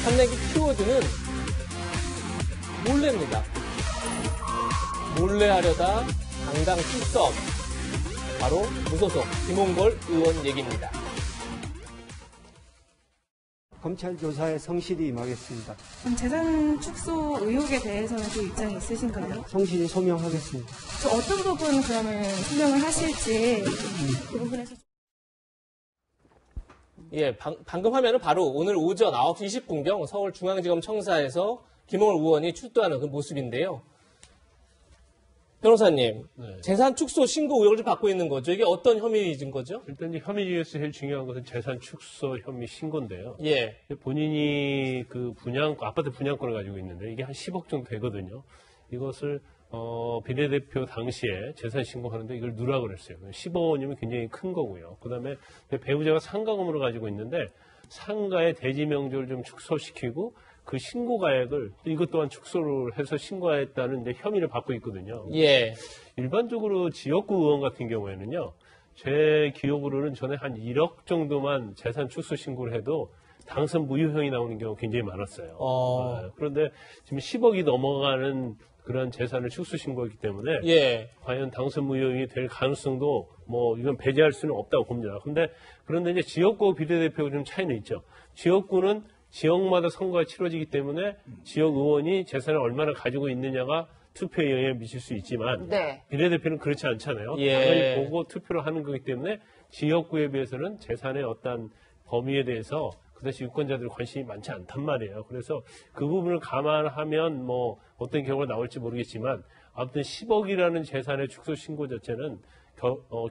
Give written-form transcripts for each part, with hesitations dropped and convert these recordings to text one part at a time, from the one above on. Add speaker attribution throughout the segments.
Speaker 1: 판넬기 키워드는 몰래입니다. 몰래 하려다 당당 출석. 바로 무소속 김홍걸 의원 얘기입니다.
Speaker 2: 검찰 조사에 성실히 임하겠습니다.
Speaker 3: 재산 축소 의혹에 대해서는 또 입장이 있으신가요?
Speaker 2: 성실히 소명하겠습니다.
Speaker 3: 저 어떤 부분 그러면 소명을 하실지 그 부분에서.
Speaker 1: 예, 방금 화면은 바로 오늘 오전 9시 20분경 서울중앙지검 청사에서 김홍걸 의원이 출두하는 그 모습인데요. 변호사님, 네. 재산 축소 신고 의혹을 받고 있는 거죠. 이게 어떤 혐의인 거죠?
Speaker 4: 일단 이 혐의 중에서 제일 중요한 것은 재산 축소 혐의 신고인데요.
Speaker 1: 예.
Speaker 4: 본인이 그 아파트 분양권을 가지고 있는데 이게 한 10억 정도 되거든요. 이것을 비례대표 당시에 재산 신고하는데 이걸 누락을 했어요. 10억 원이면 굉장히 큰 거고요. 그다음에 배우자가 상가금으로 가지고 있는데 상가의 대지 명조를 좀 축소시키고 그 신고가액을 이것 또한 축소를 해서 신고했다는 혐의를 받고 있거든요.
Speaker 1: 예.
Speaker 4: 일반적으로 지역구 의원 같은 경우에는요, 제 기억으로는 전에 한 1억 정도만 재산 축소 신고를 해도 당선 무효형이 나오는 경우가 굉장히 많았어요. 그런데 지금 10억이 넘어가는 그런 재산을 축소 신고했기 때문에
Speaker 1: 예.
Speaker 4: 과연 당선 무효형이 될 가능성도 이건 배제할 수는 없다고 봅니다. 그런데 이제 지역구 비례대표가 좀 차이는 있죠. 지역구는 지역마다 선거가 치러지기 때문에 지역 의원이 재산을 얼마나 가지고 있느냐가 투표에 영향을 미칠 수 있지만
Speaker 5: 네.
Speaker 4: 비례대표는 그렇지 않잖아요.
Speaker 1: 예.
Speaker 4: 당연히 보고 투표를 하는 거기 때문에 지역구에 비해서는 재산의 어떤 범위에 대해서 그다지 유권자들 관심이 많지 않단 말이에요. 그래서 그 부분을 감안하면 어떤 경우가 나올지 모르겠지만 아무튼 10억이라는 재산의 축소 신고 자체는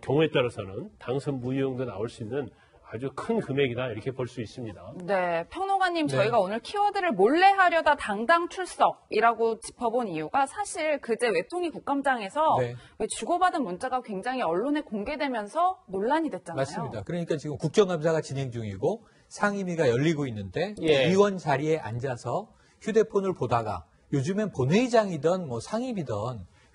Speaker 4: 경우에 따라서는 당선 무효형도 나올 수 있는 아주 큰 금액이다 이렇게 볼 수 있습니다.
Speaker 5: 네, 평론가님
Speaker 1: 네.
Speaker 5: 저희가 오늘 키워드를 몰래 하려다 당당 출석이라고 짚어본 이유가 사실 그제 외통위 국감장에서
Speaker 6: 네.
Speaker 5: 왜 주고받은 문자가 굉장히 언론에 공개되면서 논란이 됐잖아요.
Speaker 6: 맞습니다. 그러니까 지금 국정감사가 진행 중이고 상임위가 열리고 있는데
Speaker 1: 예.
Speaker 6: 의원 자리에 앉아서 휴대폰을 보다가 요즘엔 본회의장이든 상임이든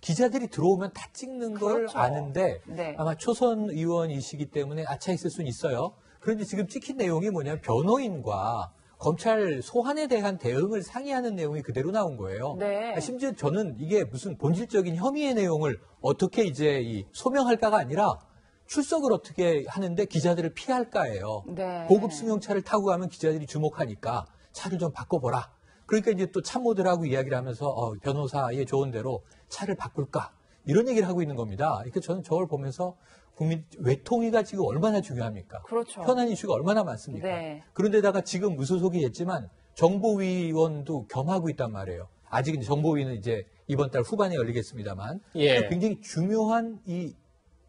Speaker 6: 기자들이 들어오면 다 찍는 걸
Speaker 5: 그렇죠.
Speaker 6: 아는데
Speaker 5: 네.
Speaker 6: 아마 초선 의원이시기 때문에 아차 있을 수는 있어요. 그런데 지금 찍힌 내용이 뭐냐면 변호인과 검찰 소환에 대한 대응을 상의하는 내용이 그대로 나온 거예요.
Speaker 5: 네.
Speaker 6: 심지어 저는 이게 무슨 본질적인 혐의의 내용을 어떻게 이제 소명할까가 아니라 출석을 어떻게 하는데 기자들을 피할까예요.
Speaker 5: 네.
Speaker 6: 고급 승용차를 타고 가면 기자들이 주목하니까 차를 좀 바꿔보라. 그러니까 이제 또 참모들하고 이야기를 하면서 변호사의 좋은 대로 차를 바꿀까 이런 얘기를 하고 있는 겁니다. 그러니까 저는 저걸 보면서 국민 외통위가 지금 얼마나 중요합니까?
Speaker 5: 그렇죠.
Speaker 6: 현안 이슈가 얼마나 많습니까?
Speaker 5: 네.
Speaker 6: 그런데다가 지금 무소속이 됐지만 정보위원도 겸하고 있단 말이에요. 아직 정보위는 이제 이번 달 후반에 열리겠습니다만
Speaker 1: 예.
Speaker 6: 굉장히 중요한 이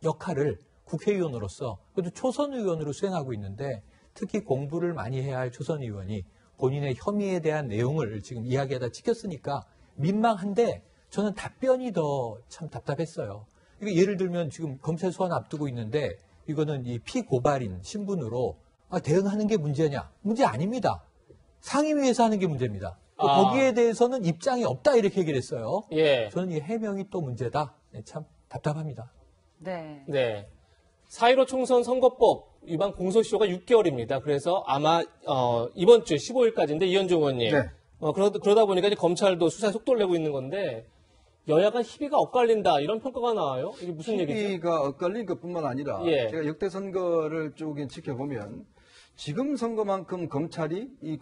Speaker 6: 역할을 국회의원으로서 그것도 초선 의원으로 수행하고 있는데 특히 공부를 많이 해야 할 초선 의원이 본인의 혐의에 대한 내용을 지금 이야기하다 찍혔으니까 민망한데 저는 답변이 더 참 답답했어요. 그러니까 예를 들면 지금 검찰 소환 앞두고 있는데 이거는 이 피고발인 신분으로 대응하는 게 문제냐? 문제 아닙니다. 상임위에서 하는 게 문제입니다. 거기에 대해서는 입장이 없다 이렇게 얘기를 했어요.
Speaker 1: 예.
Speaker 6: 저는 이 해명이 또 문제다. 참 답답합니다.
Speaker 5: 네.
Speaker 1: 네. 4.15 총선 선거법 위반 공소시효가 6개월입니다. 그래서 아마 이번 주 15일까지인데 이현종 의원님.
Speaker 7: 네.
Speaker 1: 그러다 보니까 이제 검찰도 수사에 속도를 내고 있는 건데 여야간 희비가 엇갈린다 이런 평가가 나와요. 이게 무슨 얘기죠?
Speaker 7: 희비가 엇갈린 것뿐만 아니라
Speaker 1: 예.
Speaker 7: 제가 역대 선거를 쭉 지켜보면 지금 선거만큼 검찰이 이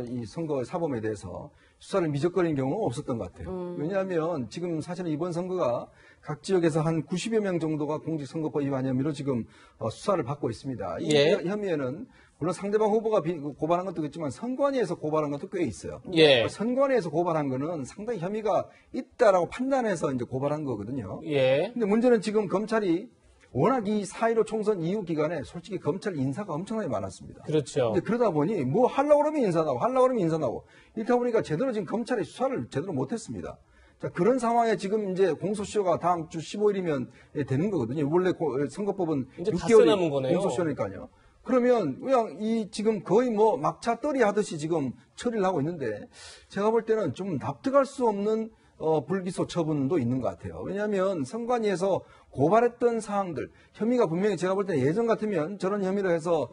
Speaker 7: 이 선거 사범에 대해서 수사를 미적거리는 경우는 없었던 것 같아요. 왜냐하면 지금 사실은 이번 선거가 각 지역에서 한 90여 명 정도가 공직선거법 위반 혐의로 지금 수사를 받고 있습니다. 이
Speaker 1: 예.
Speaker 7: 혐의에는 물론 상대방 후보가 고발한 것도 있지만 선관위에서 고발한 것도 꽤 있어요.
Speaker 1: 예.
Speaker 7: 선관위에서 고발한 거는 상당히 혐의가 있다라고 판단해서 이제 고발한 거거든요.
Speaker 1: 예.
Speaker 7: 근데 문제는 지금 검찰이 워낙 이 4.15 총선 이후 기간에 솔직히 검찰 인사가 엄청나게 많았습니다.
Speaker 1: 그렇죠.
Speaker 7: 근데 그러다 보니 뭐 하려고 그러면 인사 나고 하려고 그러면 인사 나고 이렇게 보니까 제대로 지금 검찰이 수사를 제대로 못했습니다. 자, 그런 상황에 지금 이제 공소시효가 다음 주 15일이면 되는 거거든요. 원래 선거법은
Speaker 1: 이제 닷새 남은 거네요.
Speaker 7: 공소시효니까요. 그러면 그냥 지금 거의 막차떨이 하듯이 지금 처리를 하고 있는데 제가 볼 때는 좀 납득할 수 없는 불기소 처분도 있는 것 같아요. 왜냐하면 선관위에서 고발했던 사항들, 혐의가 분명히 제가 볼 때 예전 같으면 저런 혐의로 해서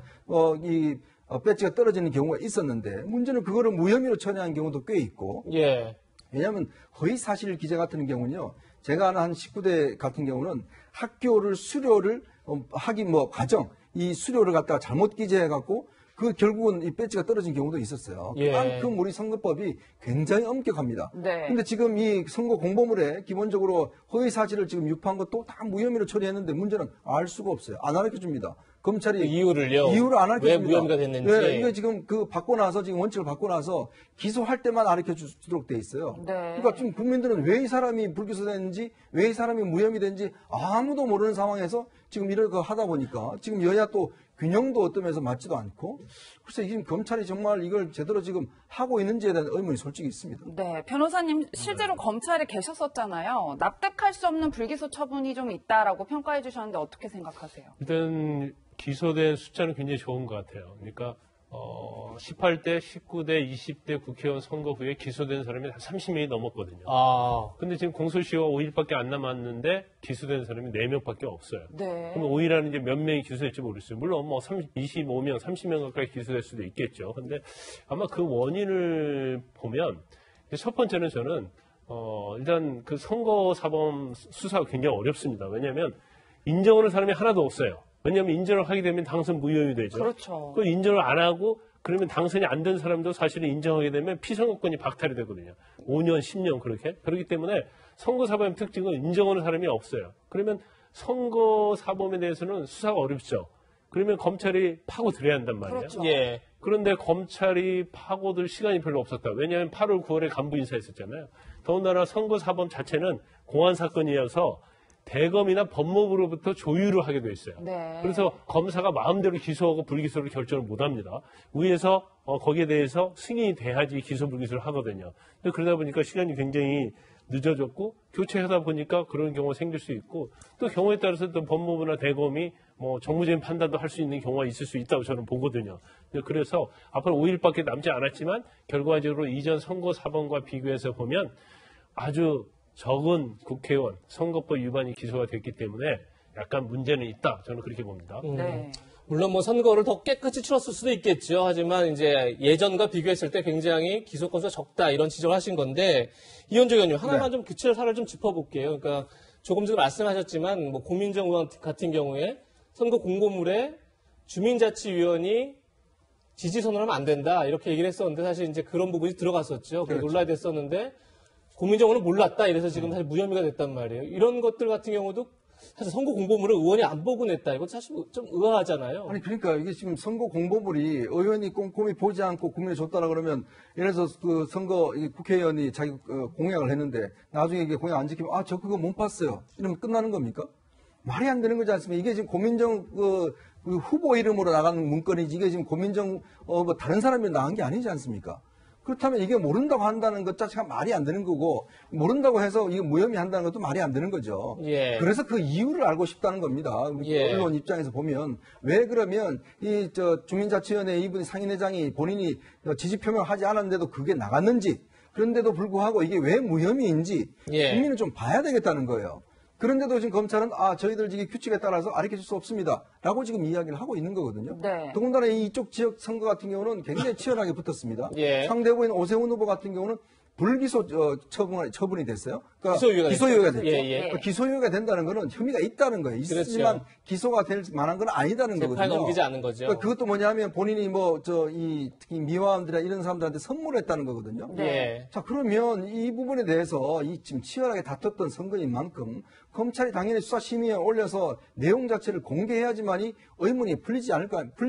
Speaker 7: 배지가 떨어지는 경우가 있었는데 문제는 그거를 무혐의로 처리한 경우도 꽤 있고
Speaker 1: 예.
Speaker 7: 왜냐하면 허위사실 기재 같은 경우는요. 제가 아는 한 19대 같은 경우는 학교를 수료를 하기 과정 이 수료를 갖다가 잘못 기재해갖고 그 결국은 이 배지가 떨어진 경우도 있었어요.
Speaker 1: 예.
Speaker 7: 그만큼 우리 선거법이 굉장히 엄격합니다.
Speaker 5: 네.
Speaker 7: 근데 지금 이 선거 공보물에 기본적으로 허위 사실을 지금 유포한 것도 다 무혐의로 처리했는데 문제는 알 수가 없어요. 안 알려 줍니다. 검찰이
Speaker 1: 그 이유를요?
Speaker 7: 이유를 안 알려
Speaker 1: 왜
Speaker 7: 줍니다.
Speaker 1: 무혐의가 됐는지.
Speaker 7: 네, 이거 지금 받고 나서 지금 원칙을 받고 나서 기소할 때만 알려 주도록 돼 있어요.
Speaker 5: 네.
Speaker 7: 그러니까 지금 국민들은 왜 이 사람이 불기소됐는지 왜 이 사람이 무혐의 된지 아무도 모르는 상황에서 지금 이렇게 하다 보니까 지금 여야 또 균형도 어떤 면에서 맞지도 않고 그래서 지금 검찰이 정말 이걸 제대로 지금 하고 있는지에 대한 의문이 솔직히 있습니다.
Speaker 5: 네, 변호사님 실제로 검찰에 계셨었잖아요. 납득할 수 없는 불기소 처분이 좀 있다라고 평가해 주셨는데 어떻게 생각하세요?
Speaker 4: 일단 기소된 숫자는 굉장히 좋은 것 같아요. 그러니까 18대, 19대, 20대 국회의원 선거 후에 기소된 사람이 한 30명이 넘었거든요.
Speaker 1: 아,
Speaker 4: 근데 지금 공소시효가 5일밖에 안 남았는데 기소된 사람이 4명밖에 없어요.
Speaker 5: 네.
Speaker 4: 그럼 5일 이제 몇 명이 기소될지 모르겠어요. 물론 25명, 30명 가까이 기소될 수도 있겠죠. 근데 아마 그 원인을 보면 첫 번째는 저는 일단 그 선거 사범 수사가 굉장히 어렵습니다. 왜냐하면 인정하는 사람이 하나도 없어요. 왜냐하면 인정을 하게 되면 당선 무효이 되죠.
Speaker 5: 그렇죠.
Speaker 4: 그 인정을 안 하고 그러면 당선이 안 된 사람도 사실은 인정하게 되면 피선거권이 박탈이 되거든요. 5년, 10년 그렇게. 그렇기 때문에 선거사범의 특징은 인정하는 사람이 없어요. 그러면 선거사범에 대해서는 수사가 어렵죠. 그러면 검찰이 파고들어야 한단 말이에요.
Speaker 5: 그렇죠.
Speaker 1: 예.
Speaker 4: 그런데 검찰이 파고들 시간이 별로 없었다. 왜냐하면 8월, 9월에 간부 인사했었잖아요. 더군다나 선거사범 자체는 공안 사건이어서 대검이나 법무부로부터 조율을 하게 돼 있어요.
Speaker 5: 네.
Speaker 4: 그래서 검사가 마음대로 기소하고 불기소를 결정을 못 합니다. 위에서 거기에 대해서 승인이 돼야지 기소 불기소를 하거든요. 근데 그러다 보니까 시간이 굉장히 늦어졌고 교체하다 보니까 그런 경우가 생길 수 있고 또 경우에 따라서 또 법무부나 대검이 정무적인 판단도 할 수 있는 경우가 있을 수 있다고 저는 보거든요. 그래서 앞으로 5일밖에 남지 않았지만 결과적으로 이전 선거 사범과 비교해서 보면 아주 적은 국회의원 선거법 위반이 기소가 됐기 때문에 약간 문제는 있다. 저는 그렇게 봅니다.
Speaker 5: 네.
Speaker 1: 물론 선거를 더 깨끗이 치렀을 수도 있겠죠. 하지만 이제 예전과 비교했을 때 굉장히 기소 건수가 적다 이런 지적을 하신 건데 이현정 의원님 하나만 좀 교체 사례를 좀 짚어볼게요. 그러니까 조금 전에 말씀하셨지만 고민정 의원 같은 경우에 선거 공고물에 주민자치위원이 지지 선언하면 안 된다 이렇게 얘기를 했었는데 사실 이제 그런 부분이 들어갔었죠. 그래서 논란이 됐었는데 고민정 의원은 몰랐다 이래서 지금 사실 무혐의가 됐단 말이에요. 이런 것들 같은 경우도 사실 선거 공보물을 의원이 안 보고 냈다. 이거 사실 좀 의아하잖아요.
Speaker 7: 아니 그러니까 이게 지금 선거 공보물이 의원이 꼼꼼히 보지 않고 국민에 줬다라 그러면 예를 들어서 그 선거 국회의원이 자기 공약을 했는데 나중에 이게 공약 안 지키면 저 그거 못 봤어요. 이러면 끝나는 겁니까? 말이 안 되는 거지 않습니까? 이게 지금 고민정 그 후보 이름으로 나가는 문건이지 이게 지금 고민정 다른 사람이 나간 게 아니지 않습니까? 그렇다면 이게 모른다고 한다는 것 자체가 말이 안 되는 거고 모른다고 해서 이게 무혐의 한다는 것도 말이 안 되는 거죠.
Speaker 1: 예.
Speaker 7: 그래서 그 이유를 알고 싶다는 겁니다.
Speaker 1: 예.
Speaker 7: 언론 입장에서 보면 왜 그러면 주민자치위원회 이분 상임회장이 본인이 지지 표명을 하지 않았는데도 그게 나갔는지 그런데도 불구하고 이게 왜 무혐의인지
Speaker 1: 예.
Speaker 7: 국민은 좀 봐야 되겠다는 거예요. 그런데도 지금 검찰은 저희들 지금 규칙에 따라서 알려줄 수 없습니다. 라고 지금 이야기를 하고 있는 거거든요.
Speaker 5: 네.
Speaker 7: 더군다나 이쪽 지역 선거 같은 경우는 굉장히 치열하게 붙었습니다.
Speaker 1: 예.
Speaker 7: 상대 후보인 오세훈 후보 같은 경우는 불기소 처분이 됐어요. 그러니까
Speaker 1: 기소유예가
Speaker 7: 됐죠.
Speaker 1: 예, 예.
Speaker 7: 그러니까 기소유예가 된다는 거는 혐의가 있다는 거예요. 있지만
Speaker 1: 그렇죠.
Speaker 7: 기소가 될 만한 건 아니다는
Speaker 1: 재판에
Speaker 7: 거거든요.
Speaker 1: 넘기지 않은 거죠.
Speaker 7: 그러니까 그것도 뭐냐면 본인이 특히 미화원들이나 이런 사람들한테 선물했다는 거거든요.
Speaker 1: 예.
Speaker 7: 자, 그러면 이 부분에 대해서 지금 치열하게 다퉜던 선거인 만큼 검찰이 당연히 수사심의에 올려서 내용 자체를 공개해야지만이 의문이 풀릴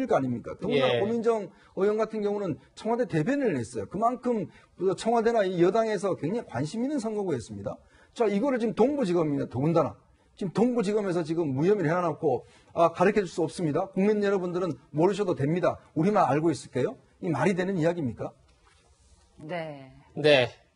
Speaker 7: 거 아닙니까? 더군다나
Speaker 1: 예.
Speaker 7: 고민정 의원 같은 경우는 청와대 대변인을 했어요. 그만큼 청와대나 이 여당에서 굉장히 관심 있는 선거구였습니다. 자, 이거를 지금 동부지검입니다. 더군다나. 지금 동부지검에서 지금 무혐의를 해놔놓고 가르쳐 줄 수 없습니다. 국민 여러분들은 모르셔도 됩니다. 우리만 알고 있을게요. 이 말이 되는 이야기입니까?
Speaker 5: 네.
Speaker 1: 네.